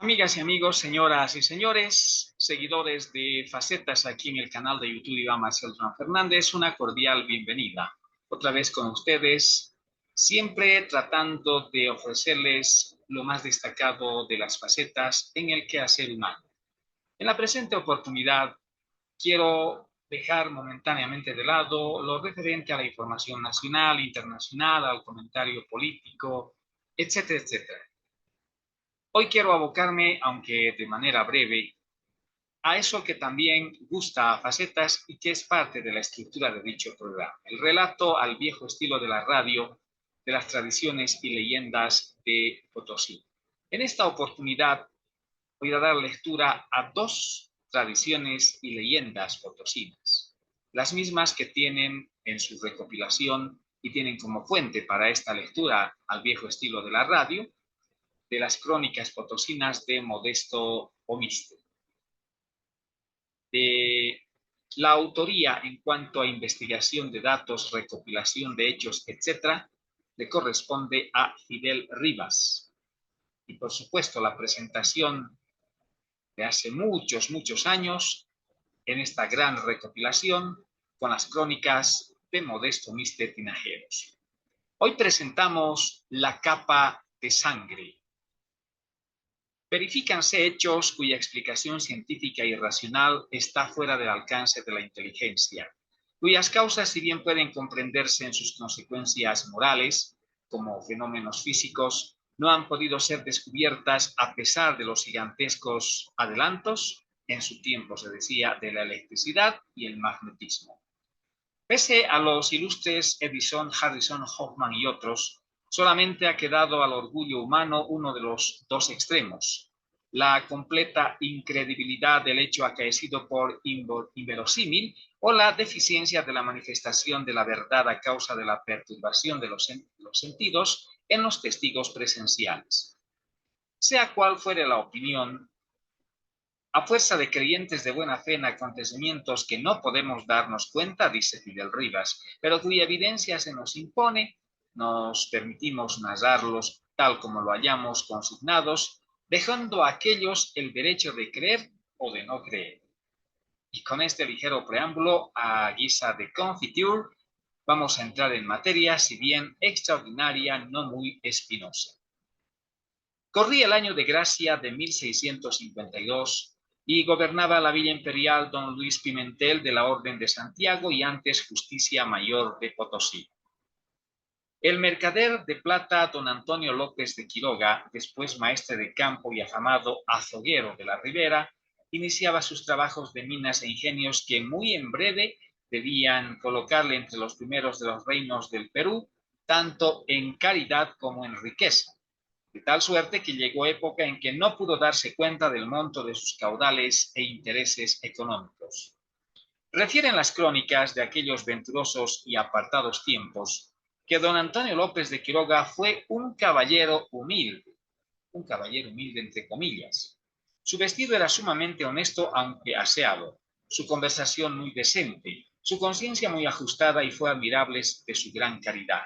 Amigas y amigos, señoras y señores, seguidores de Facetas aquí en el canal de YouTube Iván Marcel Fran Fernández, una cordial bienvenida. Otra vez con ustedes, siempre tratando de ofrecerles lo más destacado de las facetas en el quehacer humano. En la presente oportunidad, quiero dejar momentáneamente de lado lo referente a la información nacional, internacional, al comentario político, etcétera, etcétera. Hoy quiero abocarme, aunque de manera breve, a eso que también gusta a Facetas y que es parte de la estructura de dicho programa, el relato al viejo estilo de la radio de las tradiciones y leyendas de Potosí. En esta oportunidad voy a dar lectura a dos tradiciones y leyendas potosinas, las mismas que tienen en su recopilación y tienen como fuente para esta lectura al viejo estilo de la radio, de las crónicas potosinas de Modesto Omiste. La autoría en cuanto a investigación de datos, recopilación de hechos, etcétera, le corresponde a Fidel Rivas. Y por supuesto, la presentación de hace muchos, muchos años en esta gran recopilación con las crónicas de Modesto Omiste Tinajeros. Hoy presentamos La capa de sangre. Verifícanse hechos cuya explicación científica y racional está fuera del alcance de la inteligencia, cuyas causas, si bien pueden comprenderse en sus consecuencias morales, como fenómenos físicos, no han podido ser descubiertas a pesar de los gigantescos adelantos, en su tiempo se decía, de la electricidad y el magnetismo. Pese a los ilustres Edison, Harrison, Hoffman y otros, solamente ha quedado al orgullo humano uno de los dos extremos: la completa incredibilidad del hecho acaecido por inverosímil o la deficiencia de la manifestación de la verdad a causa de la perturbación de los sentidos en los testigos presenciales. Sea cual fuere la opinión, a fuerza de creyentes de buena fe en acontecimientos que no podemos darnos cuenta, dice Fidel Rivas, pero cuya evidencia se nos impone, nos permitimos narrarlos tal como lo hayamos consignados, dejando a aquellos el derecho de creer o de no creer. Y con este ligero preámbulo, a guisa de confiture, vamos a entrar en materia, si bien extraordinaria, no muy espinosa. Corría el año de gracia de 1652 y gobernaba la Villa Imperial don Luis Pimentel de la Orden de Santiago y antes Justicia Mayor de Potosí. El mercader de plata don Antonio López de Quiroga, después maestre de campo y afamado azoguero de la Ribera, iniciaba sus trabajos de minas e ingenios que muy en breve debían colocarle entre los primeros de los reinos del Perú, tanto en caridad como en riqueza, de tal suerte que llegó época en que no pudo darse cuenta del monto de sus caudales e intereses económicos. Refieren las crónicas de aquellos venturosos y apartados tiempos que don Antonio López de Quiroga fue un caballero humilde entre comillas. Su vestido era sumamente honesto aunque aseado, su conversación muy decente, su conciencia muy ajustada y fue admirable de su gran caridad.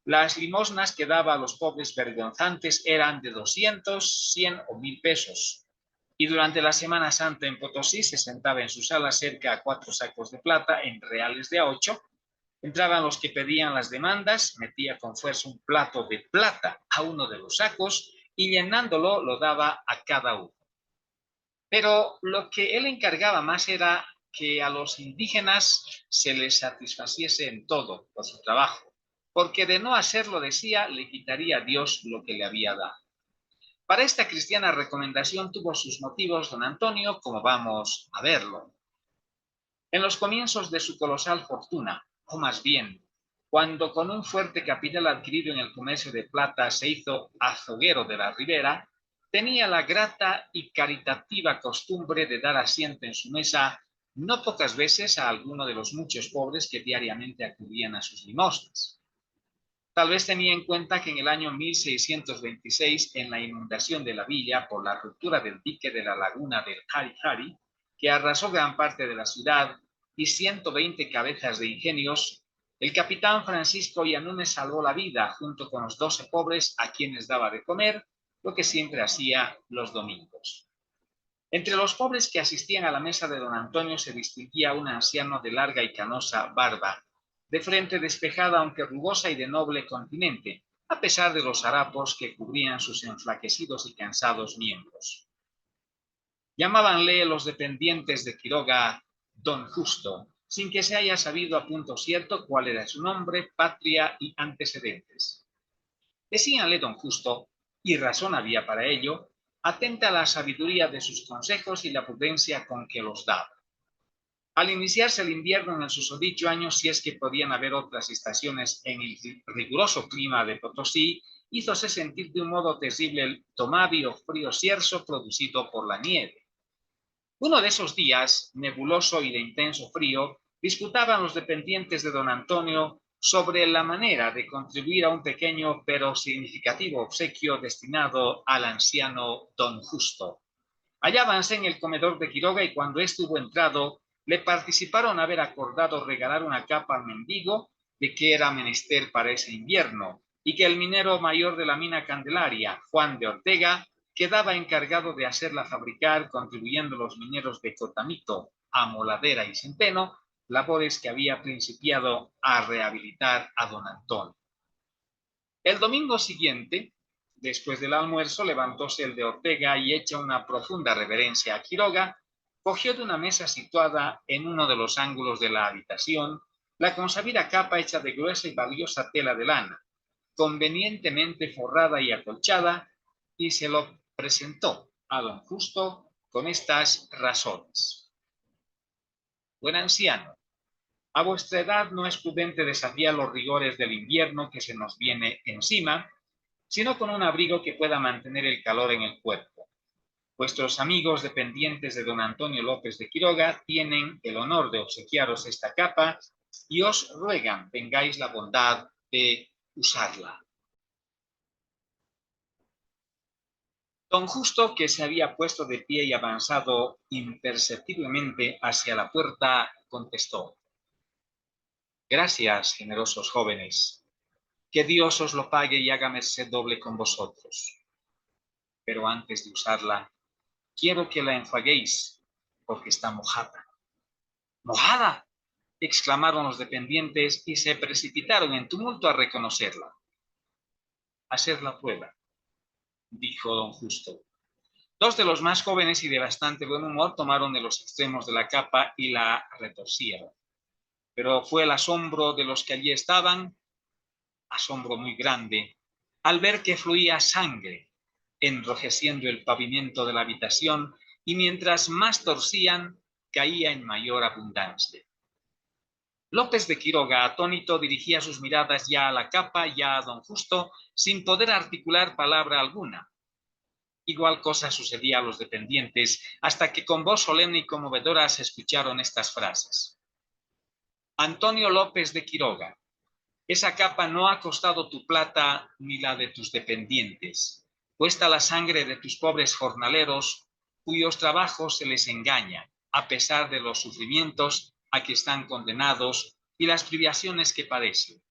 Las limosnas que daba a los pobres vergonzantes eran de 200, 100 o 1000 pesos. Y durante la Semana Santa en Potosí se sentaba en su sala cerca a 4 sacos de plata en reales de a 8. Entraban los que pedían las demandas, metía con fuerza un plato de plata a uno de los sacos y llenándolo lo daba a cada uno. Pero lo que él encargaba más era que a los indígenas se les satisfaciese en todo por su trabajo, porque de no hacerlo, decía, le quitaría a Dios lo que le había dado. Para esta cristiana recomendación tuvo sus motivos don Antonio, como vamos a verlo. En los comienzos de su colosal fortuna, o más bien, cuando con un fuerte capital adquirido en el comercio de plata se hizo azoguero de la Ribera, tenía la grata y caritativa costumbre de dar asiento en su mesa no pocas veces a alguno de los muchos pobres que diariamente acudían a sus limosnas. Tal vez tenía en cuenta que en el año 1626, en la inundación de la villa por la ruptura del dique de la laguna del Jari, que arrasó gran parte de la ciudad y 120 cabezas de ingenios, el capitán Francisco Yanúnez salvó la vida junto con los 12 pobres a quienes daba de comer, lo que siempre hacía los domingos. Entre los pobres que asistían a la mesa de don Antonio se distinguía un anciano de larga y canosa barba, de frente despejada aunque rugosa y de noble continente, a pesar de los harapos que cubrían sus enflaquecidos y cansados miembros. Llamábanle los dependientes de Quiroga don Justo, sin que se haya sabido a punto cierto cuál era su nombre, patria y antecedentes. Decíanle don Justo, y razón había para ello, atenta a la sabiduría de sus consejos y la prudencia con que los daba. Al iniciarse el invierno en el susodicho año, si es que podían haber otras estaciones en el riguroso clima de Potosí, hízose sentir de un modo terrible el tomavi o frío cierzo producido por la nieve. Uno de esos días, nebuloso y de intenso frío, disputaban los dependientes de don Antonio sobre la manera de contribuir a un pequeño pero significativo obsequio destinado al anciano don Justo. Hallábanse en el comedor de Quiroga y cuando estuvo entrado, le participaron haber acordado regalar una capa al mendigo de que era menester para ese invierno, y que el minero mayor de la mina Candelaria, Juan de Ortega, quedaba encargado de hacerla fabricar, contribuyendo los mineros de Cotamito, Amoladera y Centeno, labores que había principiado a rehabilitar a don Antonio. El domingo siguiente, después del almuerzo, levantóse el de Ortega y, hecha una profunda reverencia a Quiroga, cogió de una mesa situada en uno de los ángulos de la habitación la consabida capa hecha de gruesa y valiosa tela de lana, convenientemente forrada y acolchada, y se lo presentó a don Justo con estas razones. Buen anciano, a vuestra edad no es prudente desafiar los rigores del invierno que se nos viene encima, sino con un abrigo que pueda mantener el calor en el cuerpo. Vuestros amigos dependientes de don Antonio López de Quiroga tienen el honor de obsequiaros esta capa y os ruegan tengáis la bondad de usarla. Don Justo, que se había puesto de pie y avanzado imperceptiblemente hacia la puerta, contestó: Gracias, generosos jóvenes. Que Dios os lo pague y haga merced doble con vosotros. Pero antes de usarla, quiero que la enjuaguéis, porque está mojada. ¿Mojada?, exclamaron los dependientes y se precipitaron en tumulto a reconocerla. Haced la prueba, dijo don Justo. Dos de los más jóvenes y de bastante buen humor tomaron de los extremos de la capa y la retorcieron. Pero fue el asombro de los que allí estaban, asombro muy grande, al ver que fluía sangre, enrojeciendo el pavimento de la habitación, y mientras más torcían, caía en mayor abundancia. López de Quiroga, atónito, dirigía sus miradas ya a la capa, ya a don Justo, sin poder articular palabra alguna. Igual cosa sucedía a los dependientes, hasta que con voz solemne y conmovedora se escucharon estas frases. Antonio López de Quiroga, esa capa no ha costado tu plata ni la de tus dependientes. Cuesta la sangre de tus pobres jornaleros, cuyos trabajos se les engaña, a pesar de los sufrimientos a que están condenados y las privaciones que padecen.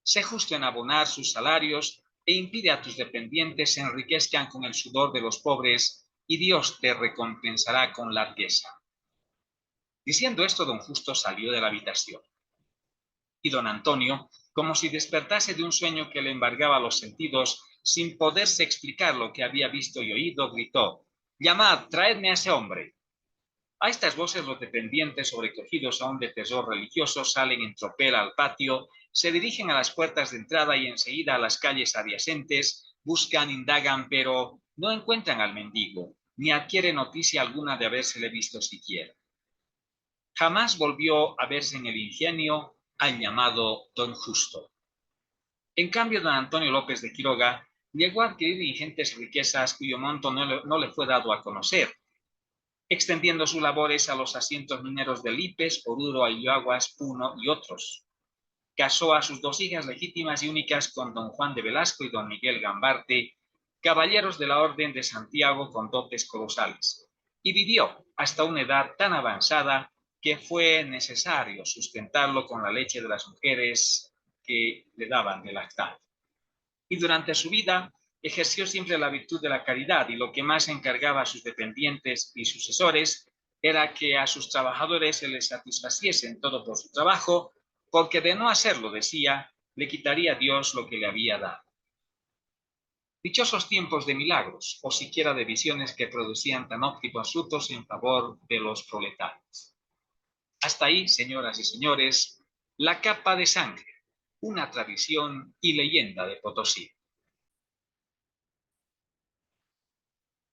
Sé justo en abonar sus salarios e impide a tus dependientes se enriquezcan con el sudor de los pobres, y Dios te recompensará con largueza. Diciendo esto, don Justo salió de la habitación. Y don Antonio, como si despertase de un sueño que le embargaba los sentidos, sin poderse explicar lo que había visto y oído, gritó: «Llamad, traedme a ese hombre». A estas voces los dependientes, sobrecogidos aún de terror religioso, salen en tropel al patio, se dirigen a las puertas de entrada y enseguida a las calles adyacentes, buscan, indagan, pero no encuentran al mendigo, ni adquieren noticia alguna de habérsele visto siquiera. Jamás volvió a verse en el ingenio al llamado don Justo. En cambio, don Antonio López de Quiroga llegó a adquirir ingentes riquezas cuyo monto no le fue dado a conocer, extendiendo sus labores a los asientos mineros de Lipes, Oruro, Ayoaguas, Puno y otros. Casó a sus dos hijas legítimas y únicas con don Juan de Velasco y don Miguel Gambarte, caballeros de la Orden de Santiago con dotes colosales, y vivió hasta una edad tan avanzada que fue necesario sustentarlo con la leche de las mujeres que le daban de lactar. Y durante su vida Ejerció siempre la virtud de la caridad y lo que más encargaba a sus dependientes y sucesores era que a sus trabajadores se les satisfaciese en todo por su trabajo, porque de no hacerlo, decía, le quitaría Dios lo que le había dado. Dichosos tiempos de milagros, o siquiera de visiones que producían tan óptimos frutos en favor de los proletarios. Hasta ahí, señoras y señores, la capa de sangre, una tradición y leyenda de Potosí.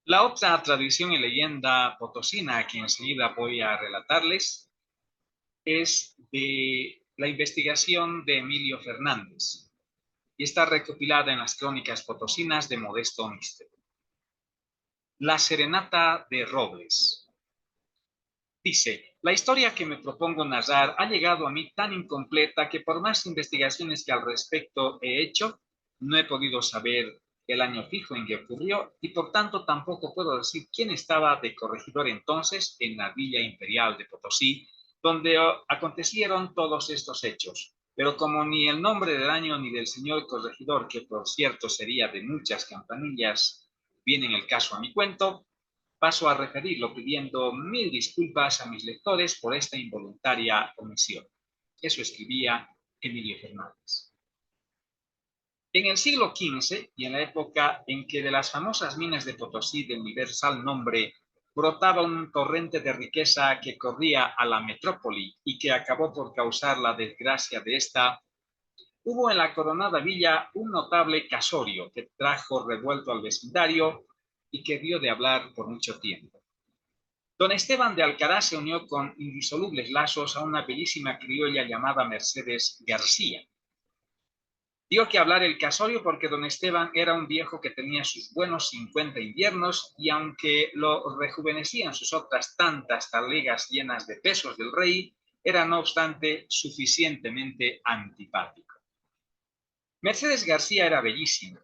La otra tradición y leyenda potosina que enseguida voy a relatarles es de la investigación de Emilio Fernández y está recopilada en las crónicas potosinas de Modesto Míster. La serenata de Robles. Dice, la historia que me propongo narrar ha llegado a mí tan incompleta que por más investigaciones que al respecto he hecho, no he podido saber el año fijo en que ocurrió y por tanto tampoco puedo decir quién estaba de corregidor entonces en la Villa Imperial de Potosí, donde acontecieron todos estos hechos. Pero como ni el nombre del año ni del señor corregidor, que por cierto sería de muchas campanillas, viene en el caso a mi cuento, paso a referirlo pidiendo 1000 disculpas a mis lectores por esta involuntaria omisión. Eso escribía Emilio Fernández. En el siglo XV y en la época en que de las famosas minas de Potosí de universal nombre brotaba un torrente de riqueza que corría a la metrópoli y que acabó por causar la desgracia de esta, hubo en la coronada villa un notable casorio que trajo revuelto al vecindario y que dio de hablar por mucho tiempo. Don Esteban de Alcaraz se unió con indisolubles lazos a una bellísima criolla llamada Mercedes García. Dio que hablar el casorio porque don Esteban era un viejo que tenía sus buenos 50 inviernos y aunque lo rejuvenecían sus otras tantas talegas llenas de pesos del rey, era no obstante suficientemente antipático. Mercedes García era bellísima.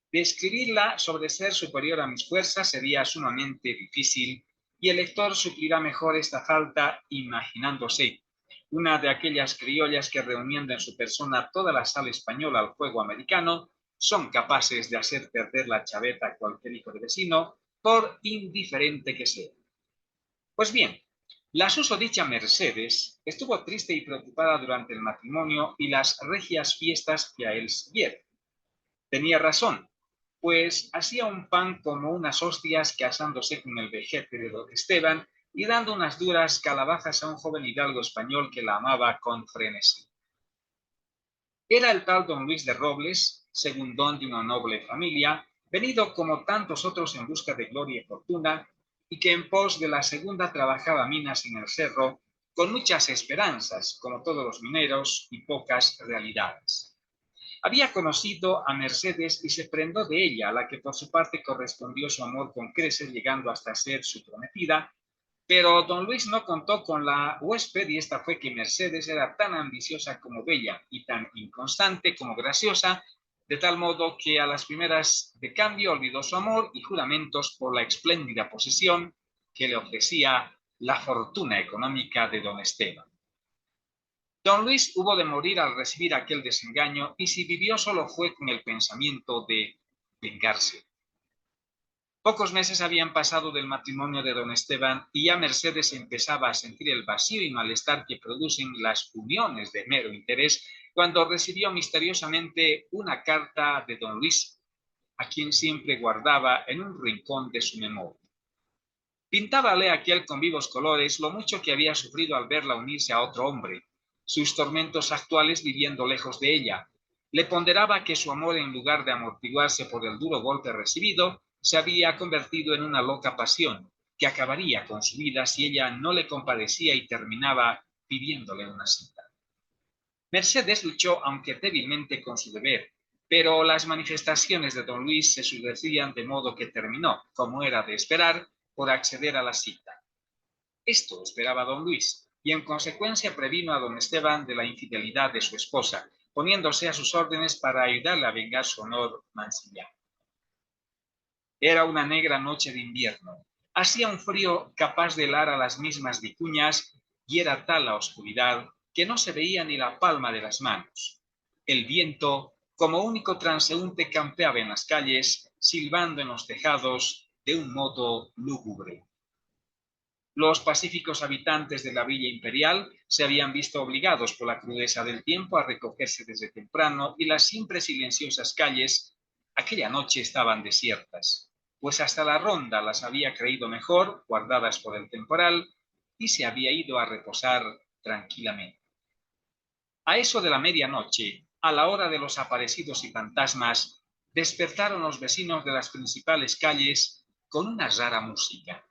Describirla sobre ser superior a mis fuerzas sería sumamente difícil y el lector suplirá mejor esta falta imaginándose una de aquellas criollas que reuniendo en su persona toda la sal española al fuego americano son capaces de hacer perder la chaveta a cualquier hijo de vecino por indiferente que sea. Pues bien, la susodicha Mercedes estuvo triste y preocupada durante el matrimonio y las regias fiestas que a él siguieron. Tenía razón, pues hacía un pan como unas hostias que asándose con el vejete de don Esteban y dando unas duras calabazas a un joven hidalgo español que la amaba con frenesí. Era el tal don Luis de Robles, segundón de una noble familia, venido como tantos otros en busca de gloria y fortuna, y que en pos de la segunda trabajaba minas en el cerro, con muchas esperanzas, como todos los mineros, y pocas realidades. Había conocido a Mercedes y se prendó de ella, a la que por su parte correspondió su amor con creces, llegando hasta ser su prometida, pero don Luis no contó con la huésped y esta fue que Mercedes era tan ambiciosa como bella y tan inconstante como graciosa, de tal modo que a las primeras de cambio olvidó su amor y juramentos por la espléndida posesión que le ofrecía la fortuna económica de don Esteban. Don Luis hubo de morir al recibir aquel desengaño y si vivió solo fue con el pensamiento de vengarse. Pocos meses habían pasado del matrimonio de don Esteban y ya Mercedes empezaba a sentir el vacío y malestar que producen las uniones de mero interés cuando recibió misteriosamente una carta de don Luis, a quien siempre guardaba en un rincón de su memoria. Pintábale aquel con vivos colores lo mucho que había sufrido al verla unirse a otro hombre, sus tormentos actuales viviendo lejos de ella. Le ponderaba que su amor, en lugar de amortiguarse por el duro golpe recibido, se había convertido en una loca pasión que acabaría con su vida si ella no le compadecía y terminaba pidiéndole una cita. Mercedes luchó, aunque débilmente, con su deber, pero las manifestaciones de don Luis se sucedían de modo que terminó, como era de esperar, por acceder a la cita. Esto esperaba don Luis, y en consecuencia previno a don Esteban de la infidelidad de su esposa, poniéndose a sus órdenes para ayudarle a vengar su honor mancillano. Era una negra noche de invierno. Hacía un frío capaz de helar a las mismas vicuñas y era tal la oscuridad que no se veía ni la palma de las manos. El viento como único transeúnte campeaba en las calles, silbando en los tejados de un modo lúgubre. Los pacíficos habitantes de la Villa Imperial se habían visto obligados por la crudeza del tiempo a recogerse desde temprano y las siempre silenciosas calles aquella noche estaban desiertas, pues hasta la ronda las había creído mejor, guardadas por el temporal, y se había ido a reposar tranquilamente. A eso de la medianoche, a la hora de los aparecidos y fantasmas, despertaron los vecinos de las principales calles con una rara música.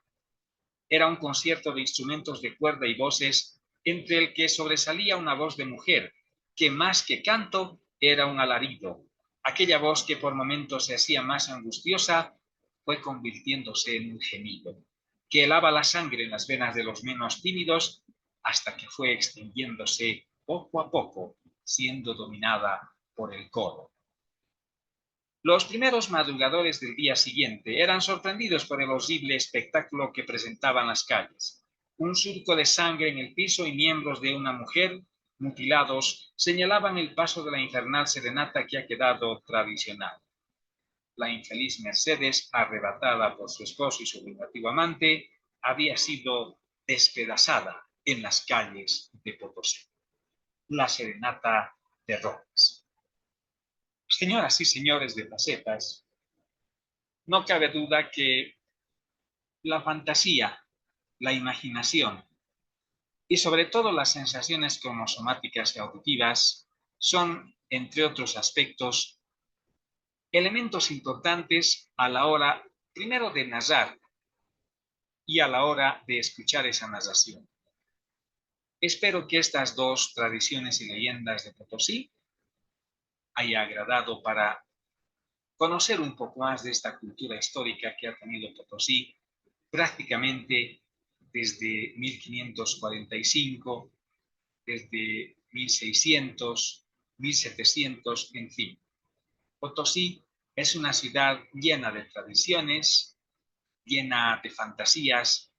Era un concierto de instrumentos de cuerda y voces, entre el que sobresalía una voz de mujer, que más que canto era un alarido. Aquella voz que por momentos se hacía más angustiosa fue convirtiéndose en un gemido, que helaba la sangre en las venas de los menos tímidos hasta que fue extinguiéndose poco a poco, siendo dominada por el coro. Los primeros madrugadores del día siguiente eran sorprendidos por el horrible espectáculo que presentaban las calles. Un surco de sangre en el piso y miembros de una mujer mutilados señalaban el paso de la infernal serenata que ha quedado tradicional. La infeliz Mercedes, arrebatada por su esposo y su vengativo amante, había sido despedazada en las calles de Potosí. La serenata de Rojas. Señoras y señores de Facetas, no cabe duda que la fantasía, la imaginación y sobre todo las sensaciones cromosomáticas y auditivas son, entre otros aspectos, elementos importantes a la hora, primero, de narrar y a la hora de escuchar esa narración. Espero que estas dos tradiciones y leyendas de Potosí haya agradado para conocer un poco más de esta cultura histórica que ha tenido Potosí prácticamente desde 1545, desde 1600, 1700, en fin. Potosí es una ciudad llena de tradiciones, llena de fantasías,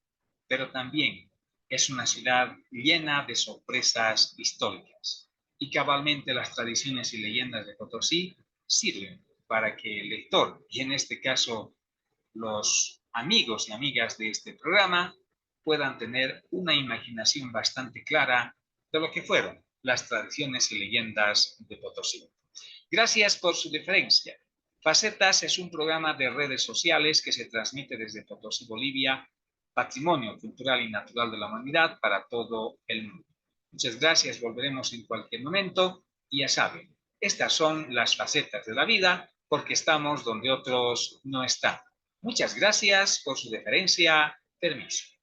pero también es una ciudad llena de sorpresas históricas. Y cabalmente las tradiciones y leyendas de Potosí sirven para que el lector, y en este caso los amigos y amigas de este programa, puedan tener una imaginación bastante clara de lo que fueron las tradiciones y leyendas de Potosí. Gracias por su deferencia. Facetas es un programa de redes sociales que se transmite desde Potosí, Bolivia, patrimonio cultural y natural de la humanidad para todo el mundo. Muchas gracias, volveremos en cualquier momento y ya saben, estas son las facetas de la vida porque estamos donde otros no están. Muchas gracias por su deferencia. Permiso.